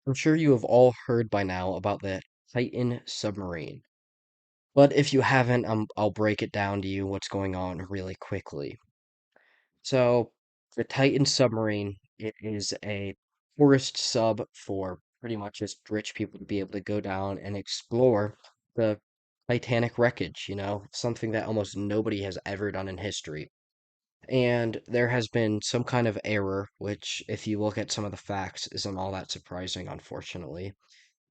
I'm sure you have all heard by now about the Titan submarine. But if you haven't, I'll break it down to you what's going on really quickly. So, the Titan submarine, it is a tourist sub for pretty much just rich people to be able to go down and explore the Titanic wreckage, something that almost nobody has ever done in history. And there has been some kind of error, which, if you look at some of the facts, isn't all that surprising, unfortunately.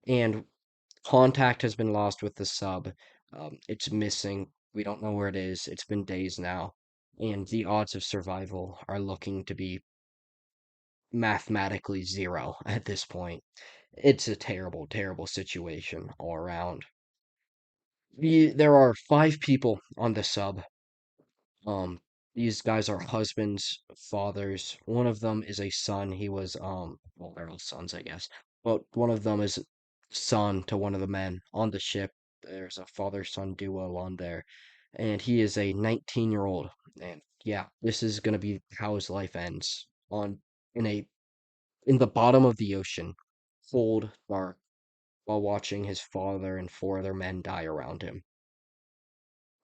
And contact has been lost with the sub. It's missing. We don't know where it is. It's been days now. And the odds of survival are looking to be mathematically zero at this point. It's a terrible, terrible situation all around. There are five people on the sub. Um, these guys are husbands, fathers. One of them is a son. He was well, they're all sons, I guess. But one of them is son to one of the men on the ship. There's a father-son duo on there, and he is a 19-year-old. And yeah, this is gonna be how his life ends in a in the bottom of the ocean, cold, dark, while watching his father and four other men die around him.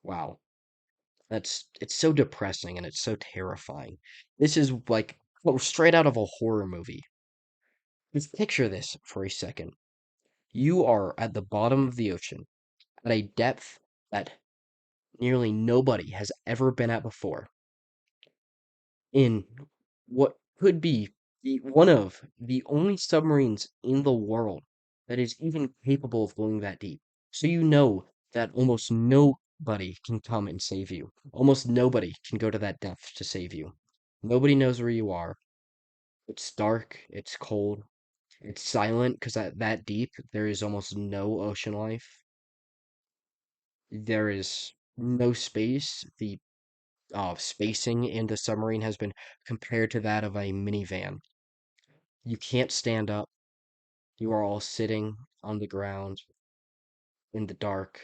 Wow. It's so depressing and it's so terrifying. This is like straight out of a horror movie. Just picture this for a second. You are at the bottom of the ocean at a depth that nearly nobody has ever been at before in what could be one of the only submarines in the world that is even capable of going that deep. So you know that almost nobody can come and save you. Almost nobody can go to that depth to save you. Nobody knows where you are. It's dark, it's cold, it's silent because at that deep there is almost no ocean life. There is no space. The spacing in the submarine has been compared to that of a minivan. You can't stand up. You are all sitting on the ground in the dark,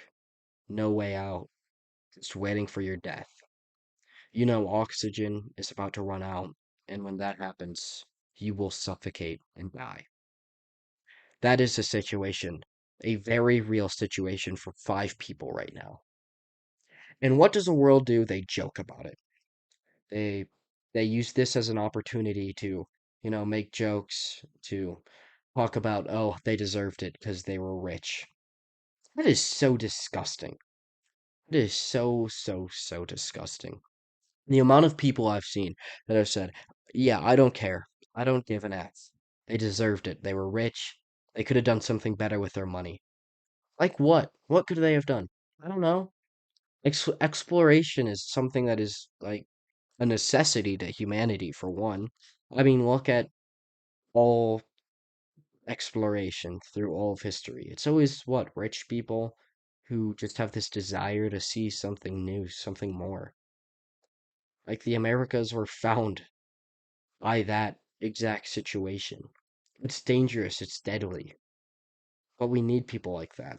no way out, just waiting for your death. You know oxygen is about to run out, and when that happens, you will suffocate and die. That is a situation, a very real situation for five people right now. And what does the world do? They joke about it. They they use this as an opportunity to, make jokes, to talk about, oh, they deserved it because they were rich. That is so disgusting. It is so, so, so disgusting. The amount of people I've seen that have said, yeah, I don't care. I don't give an F. They deserved it. They were rich. They could have done something better with their money. Like what? What could they have done? I don't know. Exploration is something that is like a necessity to humanity, for one. I mean, look at all exploration through all of history. It's always what, rich people who just have this desire to see something new, something more. Like the Americas were found by that exact situation. It's dangerous, it's deadly, but we need people like that.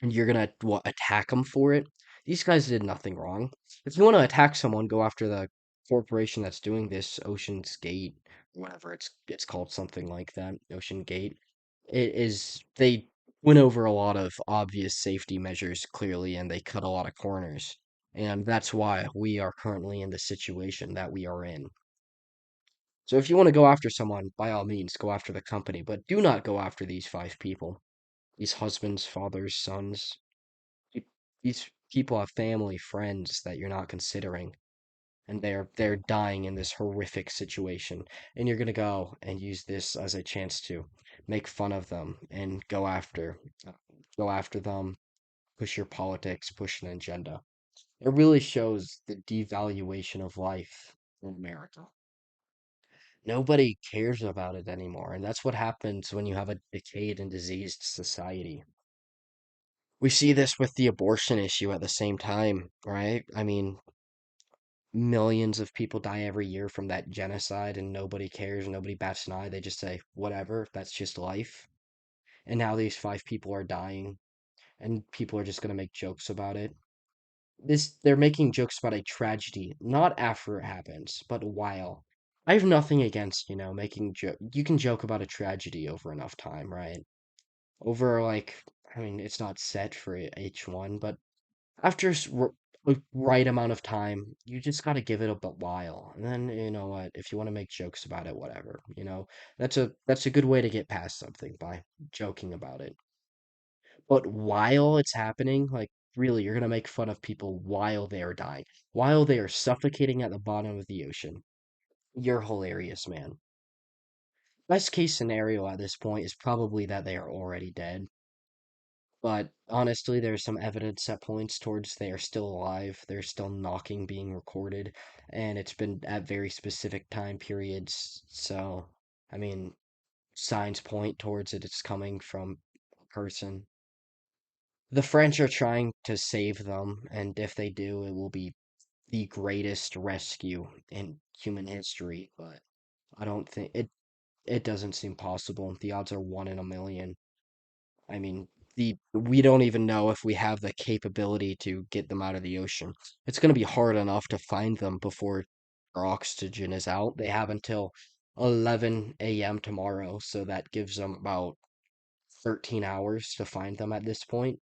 And you're gonna what, attack them for it? These guys did nothing wrong. If you want to attack someone, go after the corporation that's doing this, Ocean's Gate, whatever it's called, something like that. Ocean Gate. It is they went over a lot of obvious safety measures clearly, and they cut a lot of corners. And that's why we are currently in the situation that we are in. So if you want to go after someone, by all means, go after the company, but do not go after these five people. These husbands, fathers, sons. Pe- These people have family, friends that you're not considering, and they're dying in this horrific situation. And you're gonna go and use this as a chance to make fun of them and go after them, push your politics, push an agenda. It really shows the devaluation of life in America. Nobody cares about it anymore, and that's what happens when you have a decayed and diseased society. We see this with the abortion issue at the same time, right? I mean, millions of people die every year from that genocide, and nobody cares, nobody bats an eye. They just say, whatever, that's just life. And now these five people are dying, and people are just going to make jokes about it. They're making jokes about a tragedy, not after it happens, but while. I have nothing against, making joke. You can joke about a tragedy over enough time, right? Over like, I mean, it's not set for each one, but after a right amount of time, you just got to give it a while. And then, you know what, if you want to make jokes about it, whatever, that's a good way to get past something by joking about it. But while it's happening, like really, you're gonna make fun of people while they are dying, while they are suffocating at the bottom of the ocean. You're hilarious, man. Best case scenario at this point is probably that they are already dead. But honestly, there's some evidence that points towards they are still alive. There's still knocking being recorded, and it's been at very specific time periods. So, I mean, signs point towards it's coming from a person. The French are trying to save them, and if they do, it will be the greatest rescue in human history. But I don't think it doesn't seem possible. The odds are 1 in 1 million. I mean, the we don't even know if we have the capability to get them out of the ocean. It's going to be hard enough to find them before our oxygen is out. They have until 11 a.m. tomorrow, so that gives them about 13 hours to find them at this point.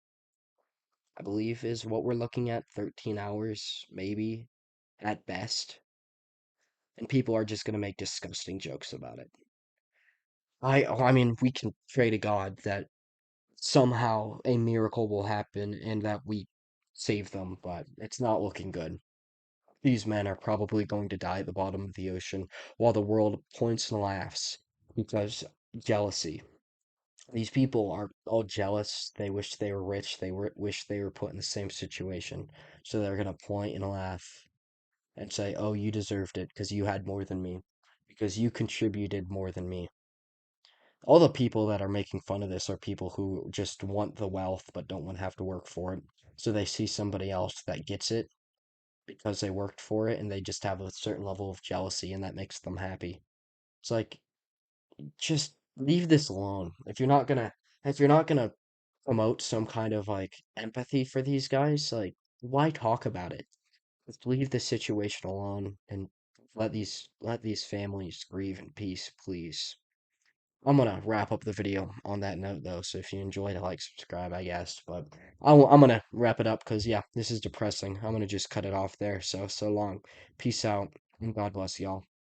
I believe is what we're looking at, 13 hours maybe at best. And people are just going to make disgusting jokes about it. I mean, we can pray to God that somehow a miracle will happen and that we save them, but it's not looking good. These men are probably going to die at the bottom of the ocean while the world points and laughs because jealousy. These people are all jealous. They wish they were rich. Wish they were put in the same situation. So they're going to point and laugh and say, "Oh, you deserved it because you had more than me, because you contributed more than me." All the people that are making fun of this are people who just want the wealth but don't want to have to work for it. So they see somebody else that gets it because they worked for it and they just have a certain level of jealousy and that makes them happy. It's like just leave this alone. If you're not gonna promote some kind of like empathy for these guys, like why talk about it? Just leave the situation alone and let these families grieve in peace, please. I'm gonna wrap up the video on that note though, so if you enjoyed, like, subscribe, I guess. But I'm gonna wrap it up because yeah, this is depressing. I'm gonna just cut it off there. So long, peace out, and God bless y'all.